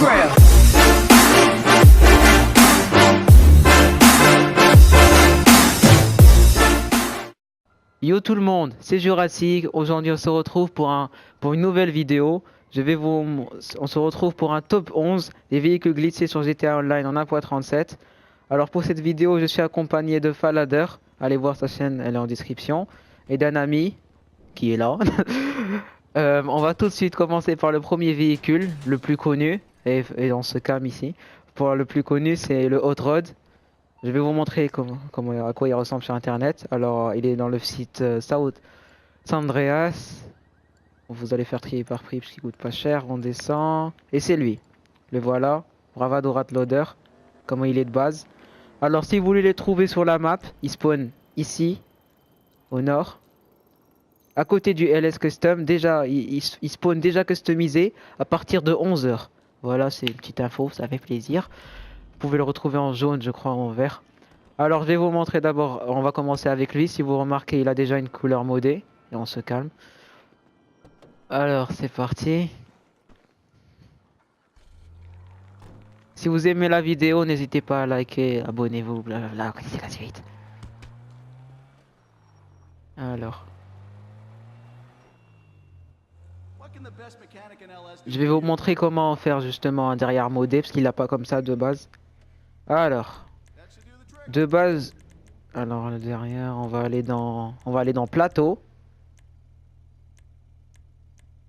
ground. Yo tout le monde, c'est Jurassic. Aujourd'hui on se retrouve pour une nouvelle vidéo. On se retrouve pour un top 11 des véhicules glitchés sur GTA Online en 1.37. Alors pour cette vidéo je suis accompagné de Falader. Allez voir sa chaîne, elle est en description. Et d'un ami qui est là. On va tout de suite commencer par le premier véhicule, le plus connu. Et on se calme ici. Pour le plus connu c'est le Hot Rod. Je vais vous montrer à quoi il ressemble sur internet. Alors, il est dans le site South San Andreas. Vous allez faire trier par prix parce qu'il coûte pas cher. On descend. Et c'est lui. Le voilà. Bravado Rat Loader. Comment il est de base. Alors, si vous voulez les trouver sur la map, il spawn ici, au nord. À côté du LS Custom. Déjà, il spawn déjà customisé à partir de 11h. Voilà, c'est une petite info, ça fait plaisir. Vous pouvez le retrouver en jaune, je crois, en vert. Alors je vais vous montrer d'abord, on va commencer avec lui. Si vous remarquez, il a déjà une couleur modée. Et on se calme. Alors c'est parti. Si vous aimez la vidéo, n'hésitez pas à liker, abonnez-vous, blablabla, connaissez la suite. Alors, je vais vous montrer comment faire justement un derrière modé, parce qu'il n'a pas comme ça de base. Alors, de base, alors le derrière, on va aller dans plateau.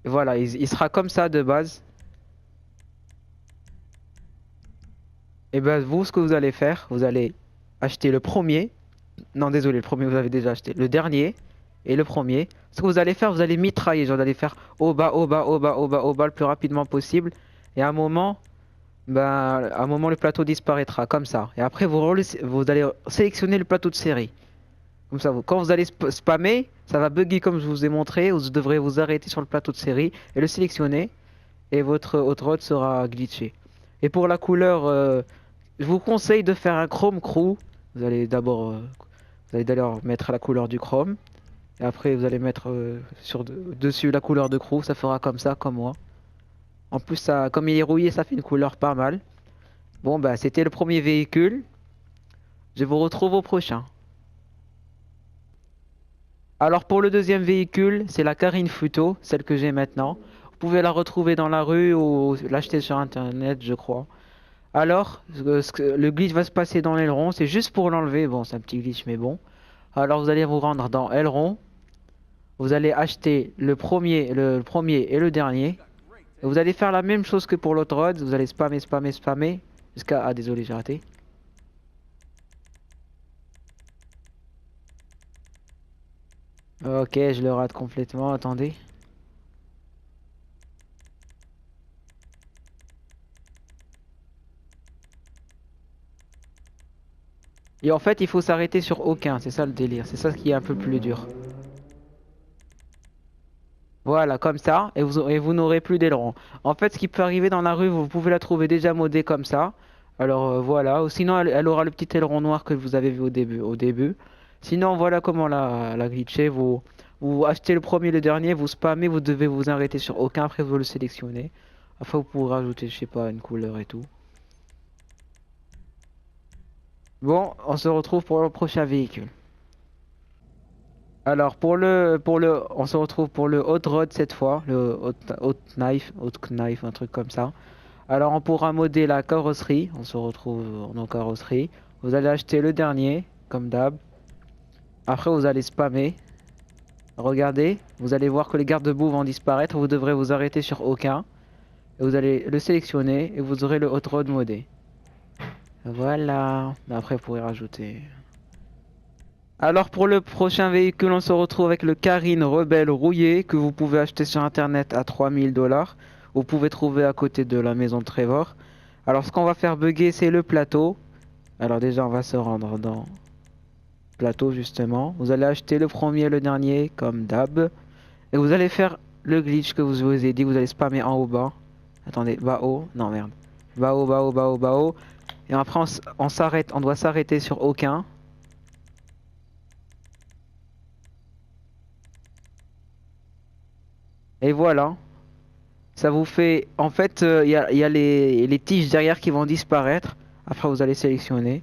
Et voilà, il sera comme ça de base. Et ben vous, ce que vous allez faire, vous allez acheter le premier. Non, désolé, le premier vous avez déjà acheté. Le dernier et le premier. Ce que vous allez faire, vous allez mitrailler. Genre, vous allez faire au bas, au bas, au bas, au bas, au bas le plus rapidement possible. Et à un moment, le plateau disparaîtra comme ça. Et après, vous allez sélectionner le plateau de série. Comme ça, quand vous allez spammer, ça va bugger comme je vous ai montré. Vous devrez vous arrêter sur le plateau de série et le sélectionner. Et votre hot rod sera glitché. Et pour la couleur, je vous conseille de faire un chrome crew. Vous allez d'abord mettre la couleur du chrome. Et après vous allez mettre dessus la couleur de crew. Ça fera comme ça, comme moi. En plus, comme il est rouillé, ça fait une couleur pas mal. Bon bah c'était le premier véhicule. Je vous retrouve au prochain. Alors pour le deuxième véhicule, c'est la Carine Futo, celle que j'ai maintenant. Vous pouvez la retrouver dans la rue ou l'acheter sur internet, je crois. Alors, le glitch va se passer dans l'aileron, c'est juste pour l'enlever. Bon, c'est un petit glitch, mais bon. Alors, vous allez vous rendre dans aileron. Vous allez acheter le premier et le dernier. Et vous allez faire la même chose que pour l'autre rod. Vous allez spammer, spammer, spammer. Jusqu'à... Ah, désolé, j'ai raté. Ok, je le rate complètement. Attendez. Et en fait, il faut s'arrêter sur aucun. C'est ça le délire. C'est ça qui est un peu plus dur. Voilà, comme ça, et vous n'aurez plus d'aileron. En fait, ce qui peut arriver dans la rue, vous pouvez la trouver déjà modée comme ça. Alors voilà, ou sinon elle aura le petit aileron noir que vous avez vu au début. Sinon, voilà comment la glitcher. Vous achetez le premier et le dernier, vous spammez, vous devez vous arrêter sur aucun, après vous le sélectionnez. Après, vous pourrez rajouter, je sais pas, une couleur et tout. Bon, on se retrouve pour le prochain véhicule. Alors on se retrouve pour le hot rod cette fois, le hot knife, un truc comme ça. Alors on pourra modder la carrosserie, on se retrouve en carrosserie. Vous allez acheter le dernier, comme d'hab. Après vous allez spammer. Regardez, vous allez voir que les garde-boue vont disparaître. Vous devrez vous arrêter sur aucun. Et vous allez le sélectionner et vous aurez le hot rod modé. Voilà. Après vous pourrez rajouter. Alors pour le prochain véhicule, on se retrouve avec le Carine Rebelle rouillé que vous pouvez acheter sur internet à 3000 $. Vous pouvez trouver à côté de la maison de Trevor. Alors ce qu'on va faire bugger, c'est le plateau. Alors déjà on va se rendre dans plateau justement. Vous allez acheter le premier et le dernier comme d'hab. Et vous allez faire le glitch que vous ai dit. Vous allez spammer en haut bas. Attendez, bas haut. Non merde. Bas haut, bas haut, bas haut, bas haut. Et après on s'arrête, on doit s'arrêter sur aucun. Et voilà. Ça vous fait... En fait, il y a les tiges derrière qui vont disparaître. Après, vous allez sélectionner.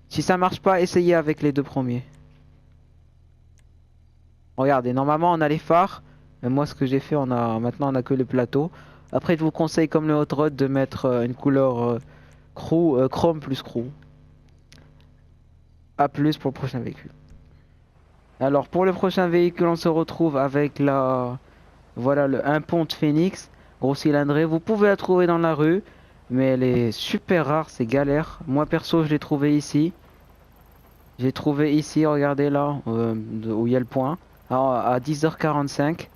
Si ça marche pas, essayez avec les deux premiers. Regardez, normalement on a les phares. Mais moi ce que j'ai fait, maintenant on a que le plateau. Après je vous conseille comme le hot rod de mettre une couleur chrome plus crew. A plus pour le prochain véhicule. Alors pour le prochain véhicule on se retrouve avec voilà un pont de Phoenix. Gros cylindré. Vous pouvez la trouver dans la rue. Mais elle est super rare, c'est galère. Moi perso je l'ai trouvé ici. J'ai trouvé ici, regardez là, où il y a le point. Alors, à 10h45.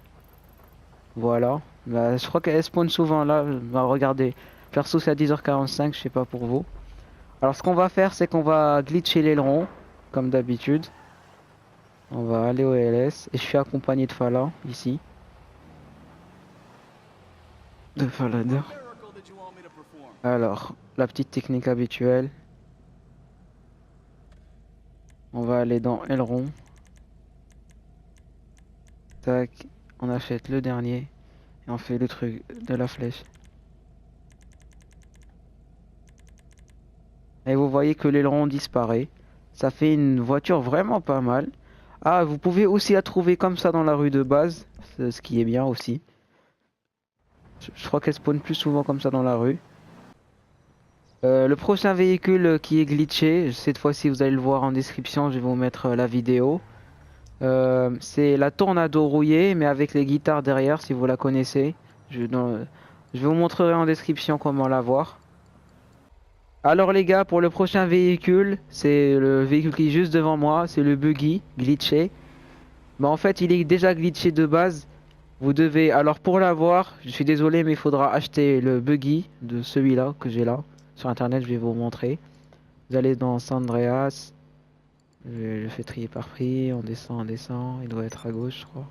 Voilà. Bah, je crois qu'elle spawn souvent là. Bah, regardez. Perso c'est à 10h45, je sais pas pour vous. Alors ce qu'on va faire c'est qu'on va glitcher l'aileron. Comme d'habitude. On va aller au LS. Et je suis accompagné de Fala ici. De Falader. Alors, la petite technique habituelle. On va aller dans aileron. Tac. On achète le dernier. Et on fait le truc de la flèche. Et vous voyez que l'aileron disparaît. Ça fait une voiture vraiment pas mal. Ah, vous pouvez aussi la trouver comme ça dans la rue de base. Ce qui est bien aussi. Je crois qu'elle spawn plus souvent comme ça dans la rue. Le prochain véhicule qui est glitché, cette fois-ci vous allez le voir en description, je vais vous mettre la vidéo. C'est la Tornado rouillée, mais avec les guitares derrière, si vous la connaissez. Je vous montrerai en description comment la voir. Alors les gars, pour le prochain véhicule, c'est le véhicule qui est juste devant moi, c'est le buggy glitché. Bah en fait, il est déjà glitché de base. Vous devez, alors pour l'avoir, je suis désolé, mais il faudra acheter le buggy de celui-là que j'ai là. Sur internet, je vais vous montrer. Vous allez dans San Andreas. Je fais trier par prix, on descend, on descend. Il doit être à gauche, je crois.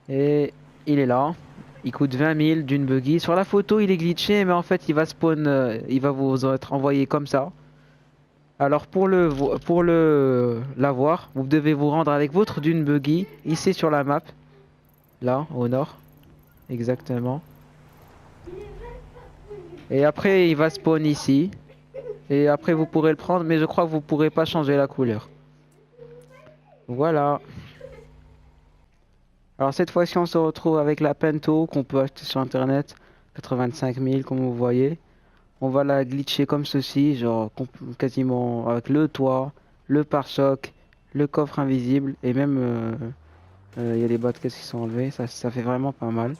Et il est là. Il coûte 20 000 d'une buggy. Sur la photo, il est glitché, mais en fait, il va spawn, il va vous être envoyé comme ça. Alors pour l'avoir, vous devez vous rendre avec votre dune buggy ici sur la map, là au nord, exactement. Et après, il va spawn ici. Et après, vous pourrez le prendre, mais je crois que vous pourrez pas changer la couleur. Voilà. Alors cette fois-ci, on se retrouve avec la Pinto qu'on peut acheter sur internet, 85 000 comme vous voyez. On va la glitcher comme ceci, genre quasiment avec le toit, le pare-choc, le coffre invisible et même il y a des boîtes qui sont enlevées, ça fait vraiment pas mal.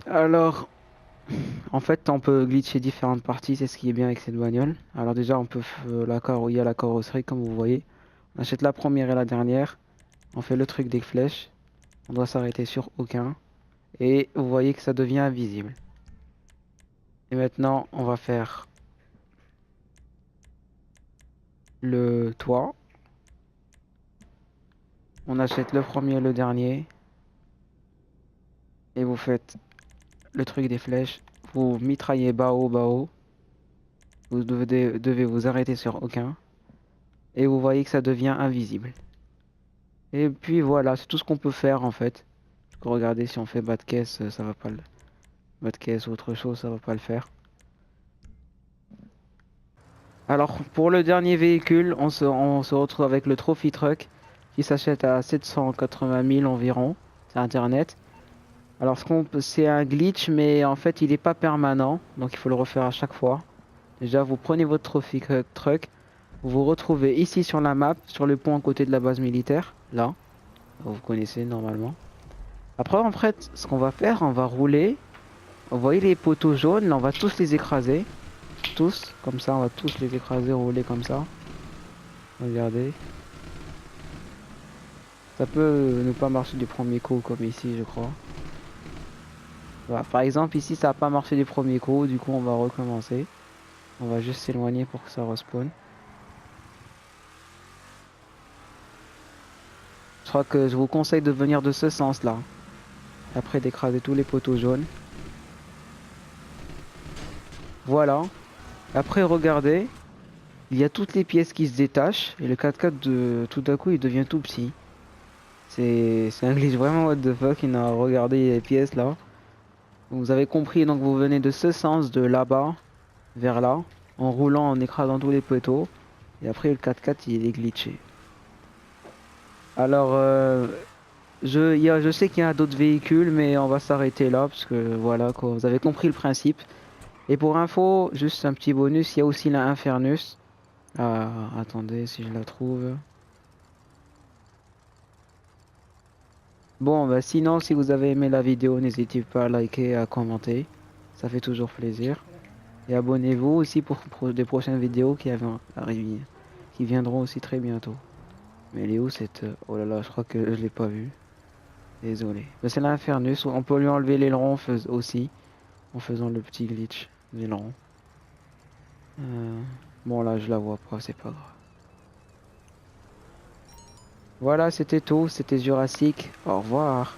Alors, en fait, on peut glitcher différentes parties, c'est ce qui est bien avec cette bagnole. Alors déjà, on peut il y a la carrosserie comme vous voyez. On achète la première et la dernière. On fait le truc des flèches. On doit s'arrêter sur aucun. Et vous voyez que ça devient invisible. Et maintenant, on va faire le toit. On achète le premier et le dernier. Et vous faites le truc des flèches. Vous mitraillez bas haut, bas haut. Vous devez vous arrêter sur aucun. Et vous voyez que ça devient invisible. Et puis voilà, c'est tout ce qu'on peut faire en fait. Regardez, si on fait bas de caisse, ça va pas le... Bas de caisse ou autre chose, ça va pas le faire. Alors pour le dernier véhicule, on se retrouve avec le Trophy Truck qui s'achète à 780 000 environ. C'est internet. Alors c'est un glitch, mais en fait il n'est pas permanent, donc il faut le refaire à chaque fois. Déjà vous prenez votre Trophy Truck, vous vous retrouvez ici sur la map, sur le pont à côté de la base militaire, là. Vous connaissez normalement. Après en fait, ce qu'on va faire, on va rouler. Vous voyez les poteaux jaunes, là on va tous les écraser. Tous, comme ça, on va tous les écraser, rouler comme ça. Regardez. Ça peut ne pas marcher du premier coup comme ici, je crois. Voilà, par exemple, ici ça n'a pas marché du premier coup, du coup on va recommencer. On va juste s'éloigner pour que ça respawn. Je crois que je vous conseille de venir de ce sens là. Après d'écraser tous les poteaux jaunes. Voilà. Après regardez. Il y a toutes les pièces qui se détachent. Et le 4x4 tout d'un coup il devient tout petit. C'est un glitch vraiment what the fuck. Il a regardé les pièces là. Vous avez compris, donc vous venez de ce sens, de là-bas vers là, en roulant, en écrasant tous les poteaux. Et après le 4x4 il est glitché. Alors je sais qu'il y a d'autres véhicules, mais on va s'arrêter là parce que voilà quoi, vous avez compris le principe. Et pour info, juste un petit bonus, il y a aussi la Infernus. Ah, attendez si je la trouve. Bon, bah sinon, si vous avez aimé la vidéo, n'hésitez pas à liker et à commenter. Ça fait toujours plaisir. Et abonnez-vous aussi pour des prochaines vidéos qui viendront aussi très bientôt. Mais elle est où cette... Oh là là, je crois que je l'ai pas vue. Désolé. Mais c'est l'Infernus. On peut lui enlever l'aileron aussi. En faisant le petit glitch d'aileron. Euh, Bon là, je la vois pas, c'est pas grave. Voilà, c'était tout. C'était Jurassic. Au revoir.